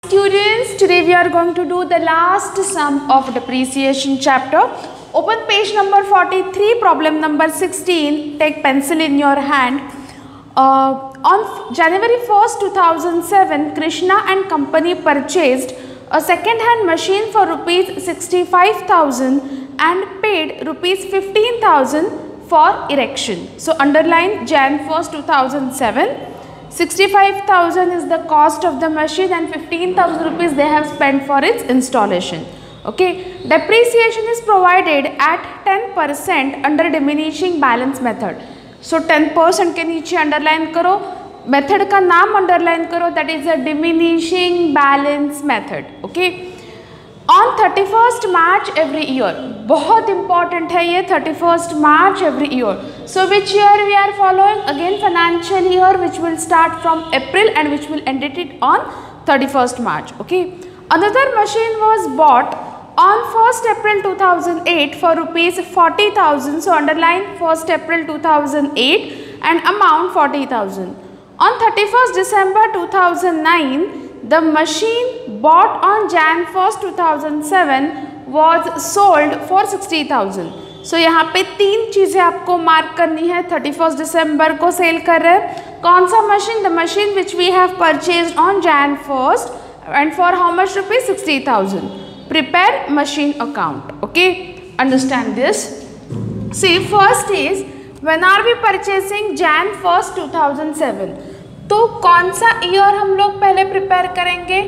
Students, today we are going to do the last sum of depreciation chapter. Open page number 43, problem number 16. Take pencil in your hand. On January 1st, 2007, Krishna and company purchased a second-hand machine for rupees 65,000 and paid rupees 15,000 for erection. So underline Jan 1st, 2007. 65,000 is the cost of the machine and 15,000 rupees they have spent for its installation. Okay, depreciation is provided at 10% under diminishing balance method. So 10% के नीचे underline करो, method का नाम underline करो, that is a diminishing balance method. Okay. On 31st March every year, बहुत important है ये 31st March every year. So which year we are following? Again financial year which will start from April and which will end it on 31st March. Okay. Another machine was bought on 1st April 2008 for rupees 40,000. So underline 1st April 2008 and amount 40,000. On 31st December 2009, the machine bought on Jan 1st 2007 was sold for 60,000. So यहाँ पे तीन चीज़ें आपको mark करनी है. 31st December को cell कर रहे हैं. कौन सा machine? The machine which we have purchased on Jan 1st and for how much rupees? 60,000. Prepare machine account. Okay, understand this. See, first is when are we purchasing? Jan 1st 2007. तो कौन सा year हम लोग पहले prepare करेंगे?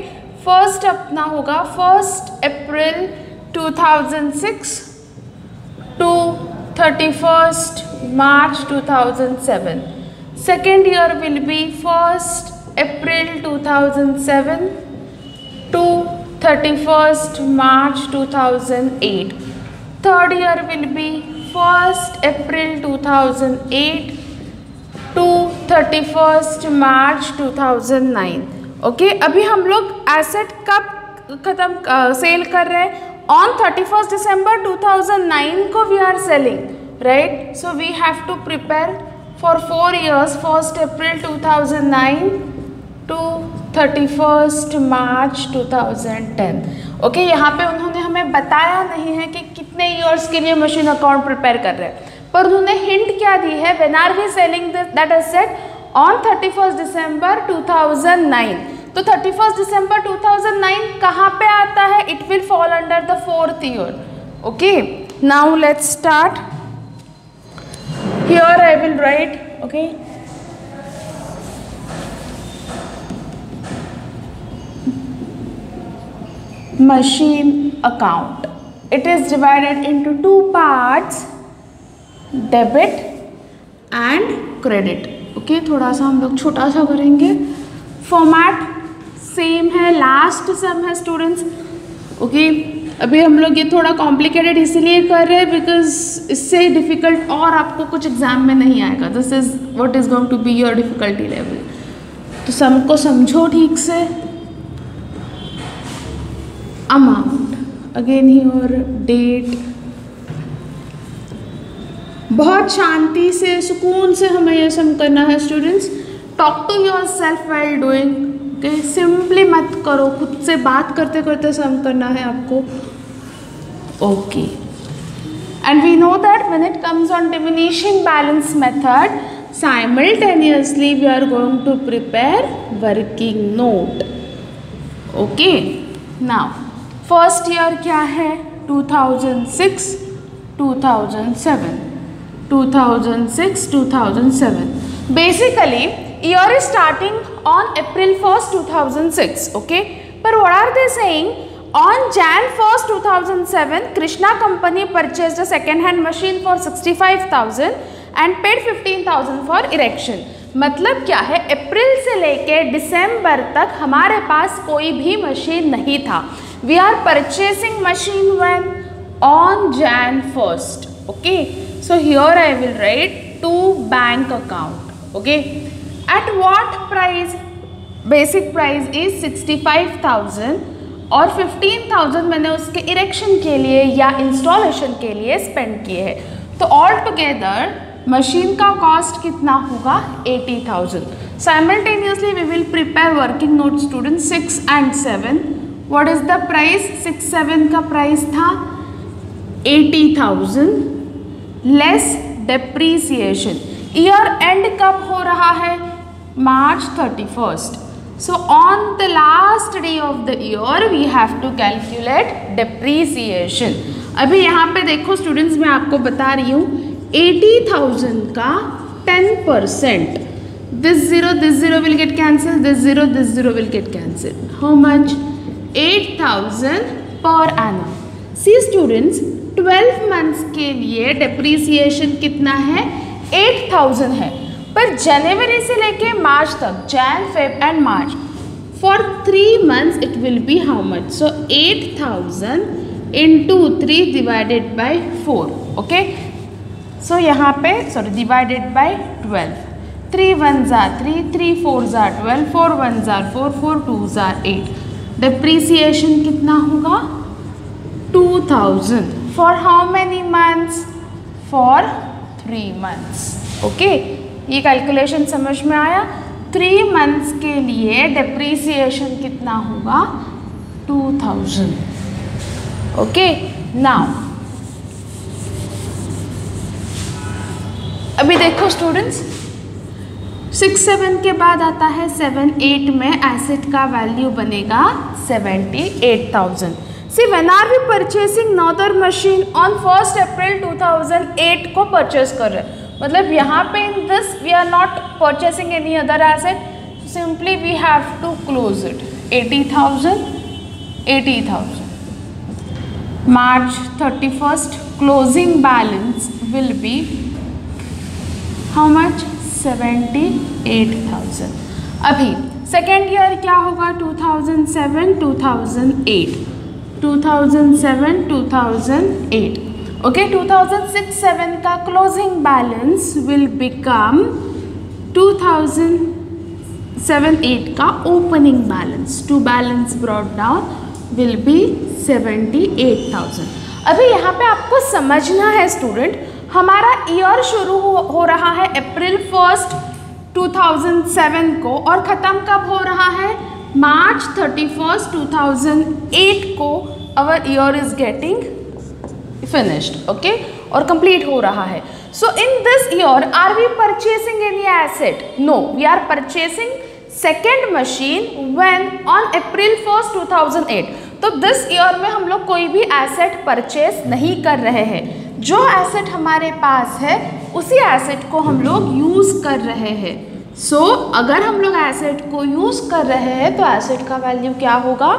First अपना होगा 1st April 2006 to 31st March 2007. Second year will be 1st April 2007 to 31st March 2008. Third year will be 1st April 2008 to 31st March 2009. Okay, अभी हम लोग एसेट कब खत्म सेल कर रहे हैं? ऑन 31st December 2009 को we are selling, right? So we have to prepare for 4 years 1st April 2009 to 31st March 2010. Okay, यहाँ पे उन्होंने हमें बताया नहीं है कि कितने ईयर्स के लिए मशीन अकाउंट प्रिपेयर कर रहे हैं, पर उन्होंने हिंट क्या दी है? When are we selling that asset? On 31st December 2009. तो 31st December 2009 कहाँ पे आता है? It will fall under the 4th year. Okay, now let's start. Here I will right. Okay, machine account. It is divided into two parts, debit and credit. Okay, थोड़ा सा हम लोग छोटा सा करेंगे. फॉर्मेट सेम है, लास्ट सम है students. Okay, अभी हम लोग ये थोड़ा कॉम्प्लिकेटेड इसलिए कर रहे हैं बिकॉज इससे डिफ़िकल्ट और आपको कुछ एग्जाम में नहीं आएगा. This is what is going to be your difficulty level. तो सम को समझो ठीक से. Amount again here, date. बहुत शांति से सुकून से हमें ये सम करना है students. Talk to yourself well doing. Okay, simply मत करो, खुद से बात करते करते सम करना है आपको. Okay, and we know that when it comes on diminishing balance method, simultaneously we are going to prepare working note. Okay, now first year क्या है? 2006 2007. 2006 2007. Basically, year is starting on April 1st 2006. Okay, but what are they saying? On Jan 1st 2007, Krishna company purchased a second-hand machine for 65,000 and paid 15,000 for erection. मतलब क्या है? अप्रैल से लेके December तक हमारे पास कोई भी मशीन नहीं था. We are purchasing machine when? On Jan 1st. Okay. So here I will write to bank account. Okay, at what price? Basic price is 65,000 और 15,000 मैंने उसके इरेक्शन के लिए या इंस्टॉलेशन के लिए स्पेंड किए हैं. तो ऑल टुगेदर मशीन का कॉस्ट कितना होगा? 80,000. Simultaneously we will prepare working note students 6 and 7. What is the price? 6, 7 का प्राइस था 80,000 लेस डेप्रीसिएशन. ईयर एंड कब हो रहा है? March 31st. So on the last day of the year we have to calculate depreciation. अभी यहाँ पे देखो स्टूडेंट्स, मैं आपको बता रही हूँ 80,000 का 10%. This zero will get cancelled. This zero will get cancelled. How much? 8,000 per annum. See students, 12 months के लिए depreciation कितना है? 8,000 है. पर जनवरी से लेके मार्च तक, Jan, Feb and March, for 3 months it will be how much? So 8,000 into 3 divided by 4. Okay, so यहाँ पे divided by 12. 3 1s are 3, 3 4s are 12, 4 1s are 4, 4 2s are 8. Depreciation कितना होगा? 2,000. For how many months? For 3 months. Okay, ये calculation समझ में आया? 3 months के लिए डेप्रीसिएशन कितना होगा? 2,000. ओके, नाउ अभी देखो स्टूडेंट्स, 6 7 के बाद आता है 7 8 में एसेट का वैल्यू बनेगा 78,000. See when are we purchasing another machine on 1 April 2008 को परचेस कर रहे हैं, मतलब यहाँ पे in this we are not purchasing any other asset, simply we have to close it. 80,000. March 31st closing balance will be how much? 78,000. अभी second year क्या होगा? 2007 2008. 2007 2008. ओके, 2006-7 का क्लोजिंग बैलेंस विल बिकम 2007-8 का opening balance. To balance brought down will be 78,000. अभी यहाँ पे आपको समझना है स्टूडेंट, हमारा ईयर शुरू हो रहा है April 1st 2007 को और ख़त्म कब हो रहा है? March 31st 2008 को our year is getting finished. Okay, और complete हो रहा है. So in this year are we purchasing any asset? No, we are purchasing second machine when on April 1st 2008. तो this year में हम लोग कोई भी asset purchase नहीं कर रहे हैं. जो asset हमारे पास है उसी asset को हम लोग use कर रहे हैं. So अगर हम लोग asset को use कर रहे हैं तो asset का value क्या होगा?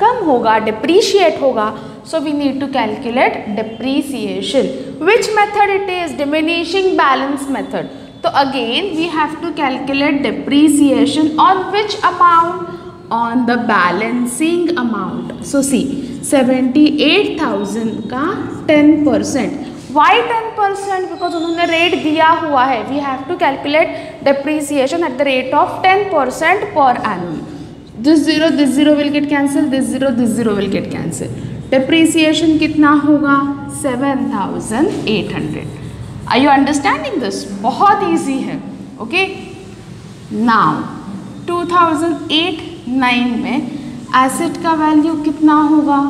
कम होगा, depreciate होगा. So we need to calculate depreciation. Which method it is? Diminishing balance method. So again we have to calculate depreciation on which amount? On the balancing amount. So see, 78,000 का 10%. Why 10%? Because उन्होंने rate दिया हुआ है. We have to calculate depreciation at the rate of 10% per annum. This zero will get cancelled. This zero will get cancelled. Depreciation कितना होगा? 7,800. Are you understanding this? बहुत easy है. Okay? Now 2008-9 में asset का value कितना होगा?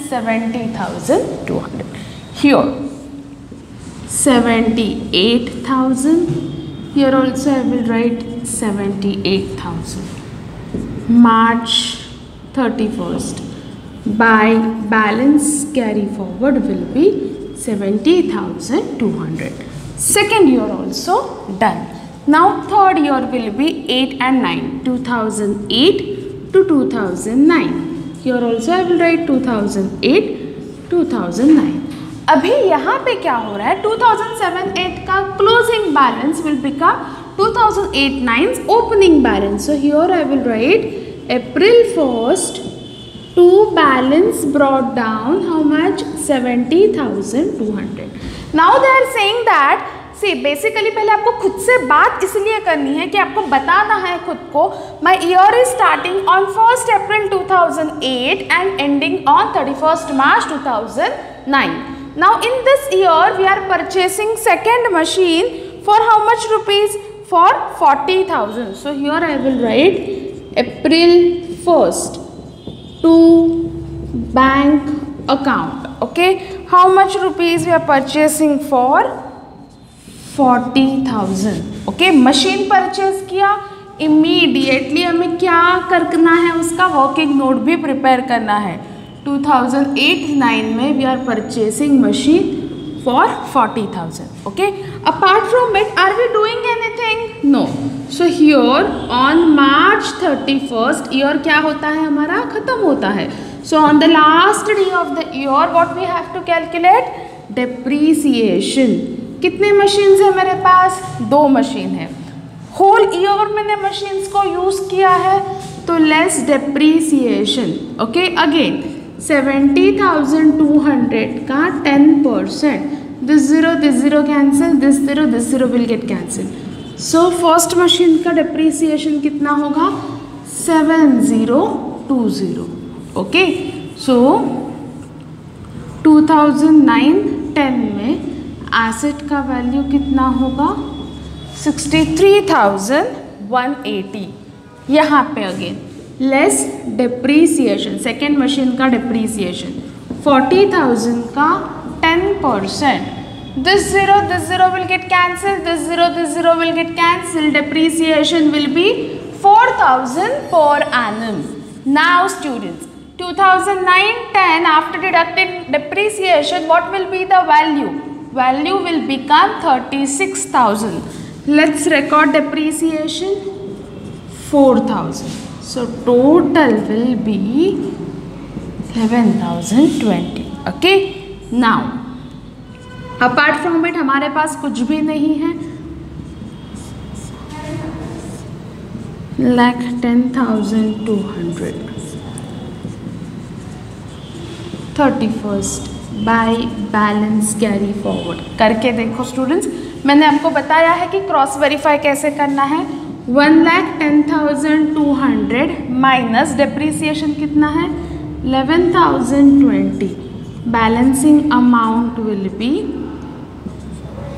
70,200. Here 78,000. Here also I will write 78,000. March 31st. By balance carry forward will be 70,200. Second year also done. Now third year will be 8 and 9. 2008 to 2009. Here also I will write 2008 2009. अभी यहाँ पे क्या हो रहा है? 2007-8 का closing balance will become 2008-9's opening balance. So here I will write April 1st. To balance brought down how much? 70,200. Now they are saying that, see basically पहले आपको खुद से बात इसलिए करनी है कि आपको बताना है खुद को, my year is starting on 1st April 2008 and ending on 31st March 2009. Now in this year we are purchasing second machine for how much rupees? for 40,000. So here I will write April 1st to bank account. Okay, how much rupees we are purchasing for 40,000. Okay, machine purchase किया, immediately हमें क्या करना है, उसका working note भी prepare करना है. 2008-9 में we are purchasing machine for 40,000. Okay, apart from it, are we doing anything? No. So here on March 31st year क्या होता है हमारा, खत्म होता है. So on the last day of the year what we have to calculate? Depreciation. कितने machines है मेरे पास? 2 मशीन है. होल ईयर मैंने मशीन्स को यूज किया है तो लेस डेप्रीसिएशन. ओके, अगेन 70,200 का 10%. This zero cancel, this zero will get cancel. So first machine का डेप्रीसिएशन कितना होगा? 7020. ओके, सो 2009-10 में एसेट का वैल्यू कितना होगा? 63,180. यहाँ पे again less depreciation, second machine का डेप्रीसिएशन 40,000 का 10%. This zero will get cancel, this zero will get cancel. Depreciation will be 4,000 per annum. Now students, 2009-10 after deducting depreciation, what will be the value? Value will become 36,000. Let's record depreciation 4,000. So total will be 11,020. Okay. Now apart from it हमारे पास कुछ भी नहीं है. 10,200. 31st by balance carry forward करके देखो students. मैंने आपको बताया है कि क्रॉस वेरीफाई कैसे करना है. 1,10,200 माइनस डेप्रीसिएशन कितना है? 11,020. Balancing amount will be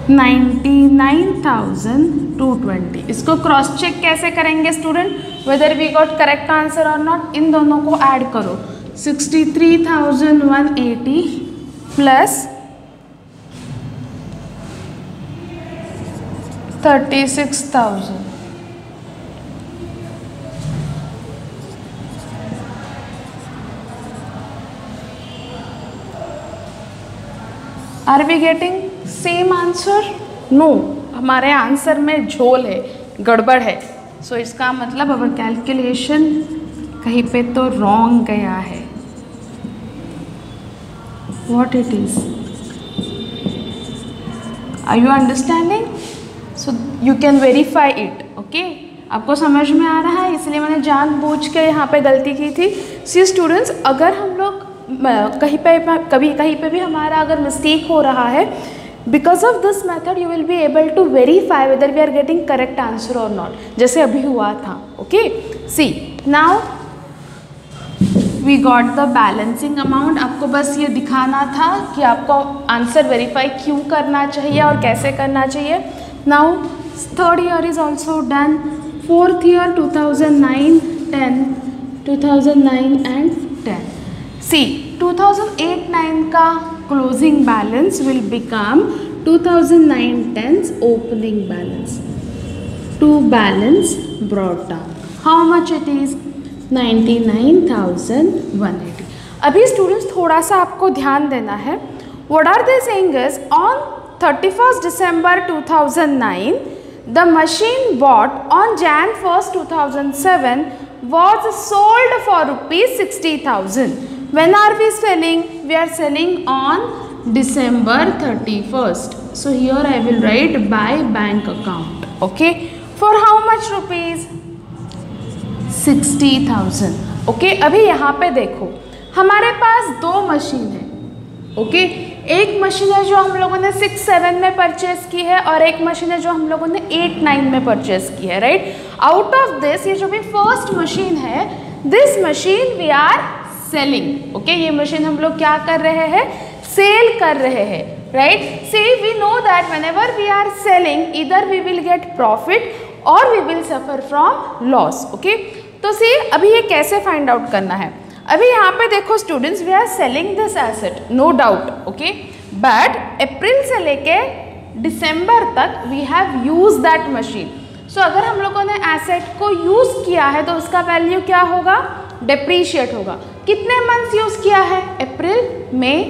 99,220. इसको क्रॉस चेक कैसे करेंगे student? Whether we got correct answer और नॉट. इन दोनों को ऐड करो. 63,180 plus 36,000. Are we getting same answer? No, हमारे आंसर में झोल है, गड़बड़ है. सो इसका मतलब अब कैलकुलेशन कहीं पे तो रॉन्ग गया है. What it is? Are you understanding? So you can verify it. Okay? आपको समझ में आ रहा है, इसलिए मैंने जानबूझ के यहाँ पे गलती की थी. सी स्टूडेंट्स, अगर हम लोग कहीं पे भी हमारा अगर मिस्टेक हो रहा है, because of this method you will be able to verify whether we are getting correct answer और नॉट, जैसे अभी हुआ था. Okay, see now we got the balancing amount. आपको बस ये दिखाना था कि आपको आंसर वेरीफाई क्यों करना चाहिए और कैसे करना चाहिए. Now third year is also done. Fourth year 2009 and 10. See, 2008-9 का closing balance will become 2009-10's opening balance. To balance brought down. How much it is? 99,180. अभी स्टूडेंट्स थोड़ा सा आपको ध्यान देना है. What are they saying is on 31st December 2009, the machine bought on Jan 1st 2007 was sold for rupees 60,000. When are we selling? We are selling on December 31st. So here I will write by bank account. Okay. For how much rupees? 60,000. Okay. अभी यहाँ पे देखो, हमारे पास 2 machine है. Okay, एक machine है जो हम लोगों ने 6-7 में परचेज की है और एक मशीन है जो हम लोगों ने 8-9 में परचेज की है. राइट. आउट ऑफ दिस ये जो भी फर्स्ट मशीन है, this machine we are selling. Okay, ये मशीन हम लोग क्या कर रहे हैं? सेल कर रहे हैं. right? See, we know that whenever we are selling, either we will get profit or we will suffer from loss. Okay, तो see अभी ये कैसे फाइंड आउट करना है. अभी यहाँ पे देखो students, we are selling this asset, no doubt. Okay, but April से लेके दिसंबर तक we have use that machine. So अगर हम लोगों ने एसेट को यूज किया है तो उसका वैल्यू क्या होगा, डिप्रीशिएट होगा. कितने मंथ्स यूज किया है, April, May,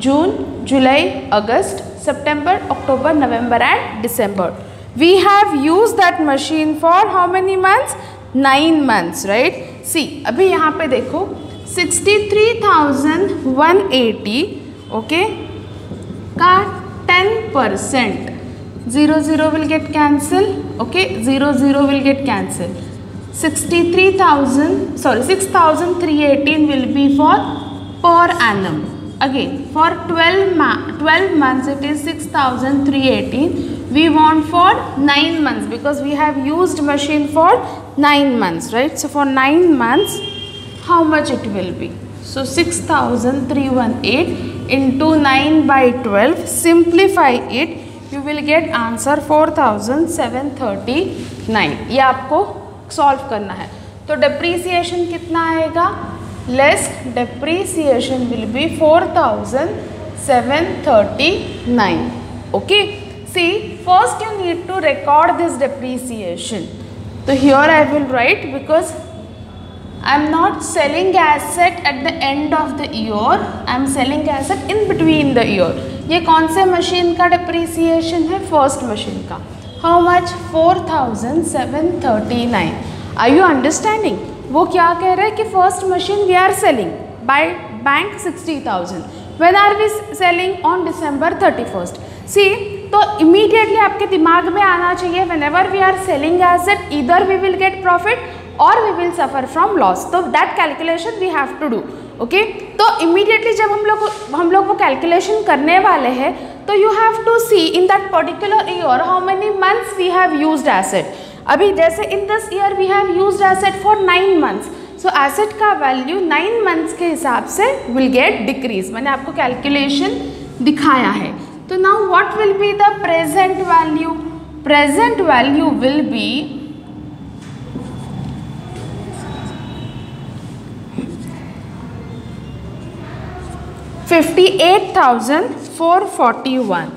June, July, August, September, October, November and December. We have use that machine for how many months, 9 months, right. See अभी यहाँ पे देखो 63,180 ओके का 10%, 0 will get cancel. Okay, 0 will get cancel. 6,318 will be for per annum. Again for 12 months it is 6,318. We want for 9 months because we have used machine for 9 months, right? So for 9 months how much it will be? So 6,318 into 9 by 12, simplify it, you will get answer 4,739. ये आपको solve करना है. तो depreciation कितना आएगा, less depreciation will be 4,739. Okay, see first you need to record this depreciation. तो here I will write, because I am not selling asset at the end of the year, I am selling asset in between the year. ये कौन से machine का depreciation है, first machine का. How much, 4,739. Are you understanding? वो क्या कह रहे हैं कि first machine we are selling by bank 60,000. When are we selling, on December 31st. See, तो इमीडिएटली आपके दिमाग में आना चाहिए whenever we are selling asset, either we will get profit और we will suffer from loss. तो that calculation we have to do. Okay, तो immediately जब हम लोग वो कैलकुलेशन करने वाले हैं, तो you have to see in that particular year how many months we have used asset. अभी जैसे in this year we have used asset for 9 months. So asset का वैल्यू 9 months के हिसाब से विल गेट डिक्रीज. मैंने आपको calculation दिखाया है. तो now what will be the present value? Present value will be 58,441.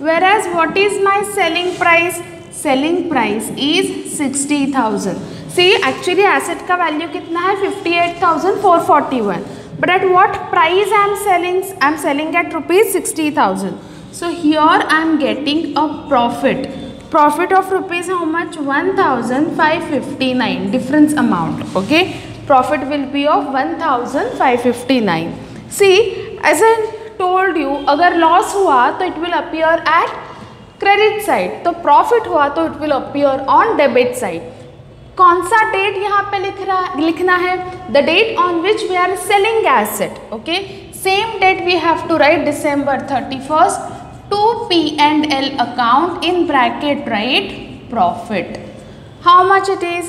Whereas what is my selling price? Selling price is 60,000. See, actually asset का value कितना है, 58,441. But at what price I am selling? I am selling at rupees 60,000. So here I am getting a profit. Profit of rupees how much? 1,559. Difference amount. Okay. Profit will be of 1,559. See, as I told you, अगर loss हुआ तो it will appear at credit side, तो profit हुआ तो it will appear on debit side. कौन सा date यहाँ पे लिखना है? The date on which we are selling asset. Okay, same date we have to write December 31st to P&L account, in bracket write profit. How much it is?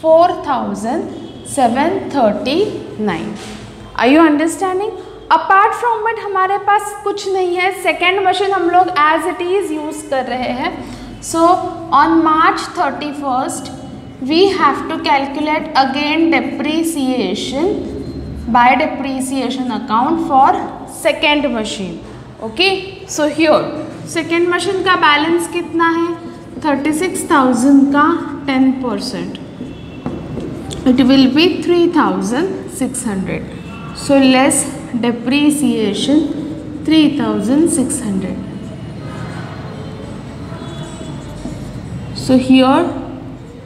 4,739. Are you understanding? Apart from it हमारे पास कुछ नहीं है. Second machine हम लोग as it is use कर रहे हैं. So on March 31st we have to calculate again depreciation by depreciation account for second machine. Okay, so here second machine का बैलेंस कितना है? 36,000 का 10%, it will be 3,600. So less depreciation 3,600. So here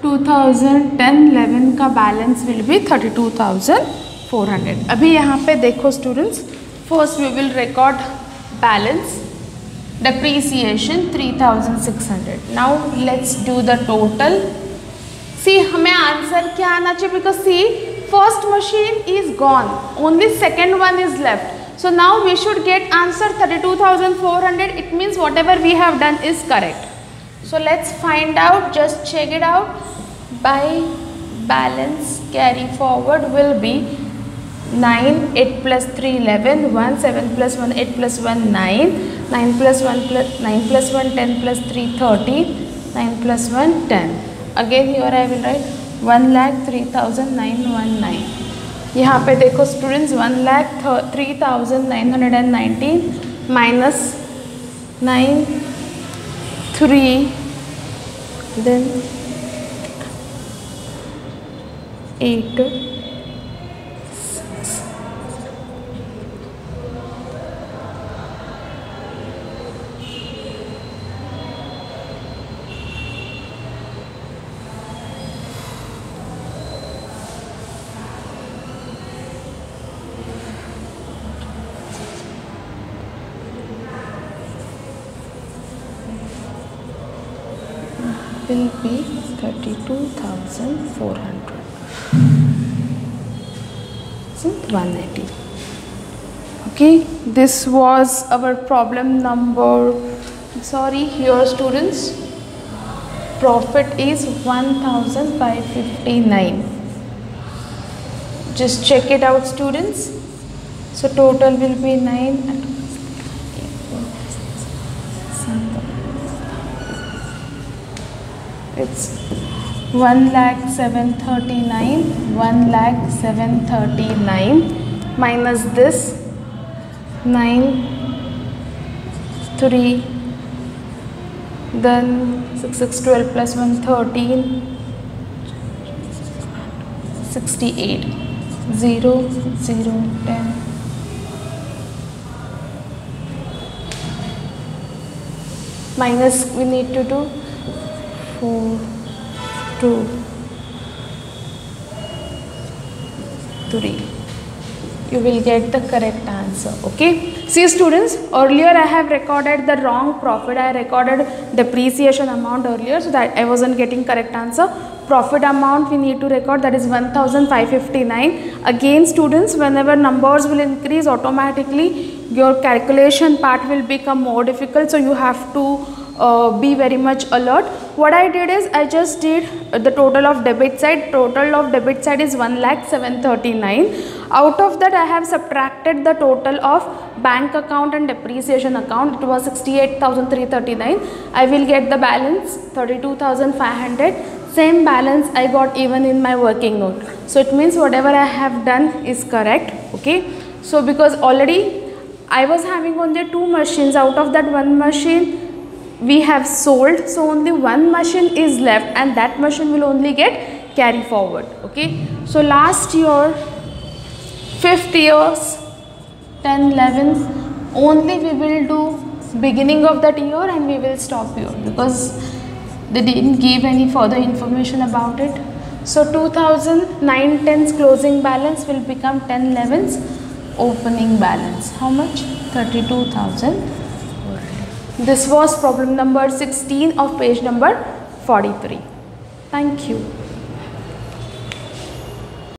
2010-11 का balance will B 32,400. अभी यहाँ पे देखो students, first we will record balance depreciation 3,600. Now let's do the total. See हमें आंसर क्या आना चाहिए, because see first machine is gone, only second one is left. So now we should get answer 32,400. It means whatever we have done is correct. So let's find out, just check it out. By balance carry forward will be 9, 8 plus 3, 11, 1, 7 plus 1, 8 plus 1, 9, 9 plus 1, 9 plus 1, 10 plus 3, 13, 9 plus 1, 10. Again here I will write 1,03,919. यहाँ पे देखो students 1,03,919 minus 9, 3, then 8, 6. Will be 32,400. 180. Okay, this was our problem number. Sorry, here students, profit is 1,559. Just check it out, students. So total will be 9. It's 1,07,39, 1,07,39 minus this 9, 3, then 6, 6, 12 plus 1, 13, 68, 0, 0, 10. Minus we need to do 4, 2, 3. You will get the correct answer. Okay. See students, earlier I have recorded the wrong profit. I recorded depreciation amount earlier, so that I wasn't getting correct answer. Profit amount we need to record, that is 1,559. Again students, whenever numbers will increase, automatically your calculation part will become more difficult. So you have to be very much alert. What I did is I just did the total of debit side. Total of debit side is 1,07,39. Out of that I have subtracted the total of bank account and depreciation account. It was 68,339. I will get the balance 32,500. Same balance I got even in my working note. So it means whatever I have done is correct. Okay. So because already I was having only 2 machines. Out of that 1 machine we have sold, so only 1 machine is left, and that machine will only get carry forward. Okay. So last year, 5th years, 10, 11th, only we will do beginning of that year and we will stop here because they didn't give any further information about it. So 2009-10's closing balance will become 10-11's opening balance. How much? 32,000. This was problem number 16 of page number 43. Thank you.